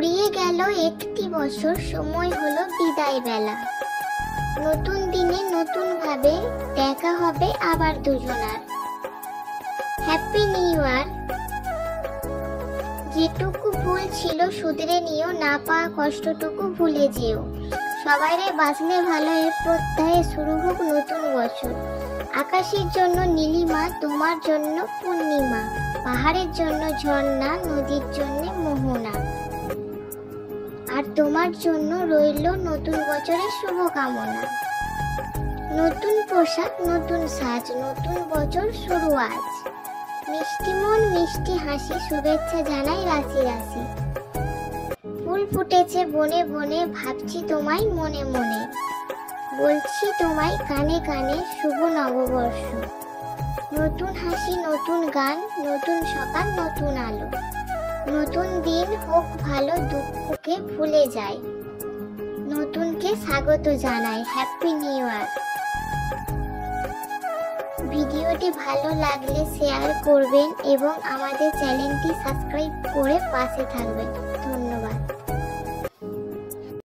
ফুরিয়ে গেল একটি বছর, সময় হলো বিদায় বেলা। নতুন দিনে নতুন ভাবে দেখা হবে আবার দুজনার। Happy new year. যেটুকু ভুল ছিল শুধরে নিও, না পাওয়া কষ্টটুকু ভুলে যেও। সবাইরে বাঁচলে ভালো এর প্রত্যয়ে শুরু হোক নতুন বছর। আকাশের জন্য নীলিমা, তোমার জন্য পূর্ণিমা। পাহাড়ের জন্য ঝর্ণা, নদীর জন্য মোহনা। আর তোমার জন্য রইল নতুন বছরের শুভকামনা। নতুন পোশাক, নতুন সাজ, নতুন বছর শুরু আজ। মিষ্টি মন, মিষ্টি হাসি, শুভেচ্ছা জানাই রাশি রাশি। ফুল ফুটেছে বনে বনে, ভাবছি তোমায় মনে মনে। বলছি তোমায় কানে কানে, শুভ নববর্ষ। নতুন হাসি, নতুন গান, নতুন সকাল, নতুন আলো। নতুন দিন হোক ভালো, দুঃখকে ভুলে যায়। নতুনকে স্বাগত জানাই, হ্যাপি নিউ ইয়ার। ভিডিওটি ভালো লাগলে শেয়ার করবেন এবং আমাদের চ্যানেলটি সাবস্ক্রাইব করে পাশে থাকবেন। ধন্যবাদ।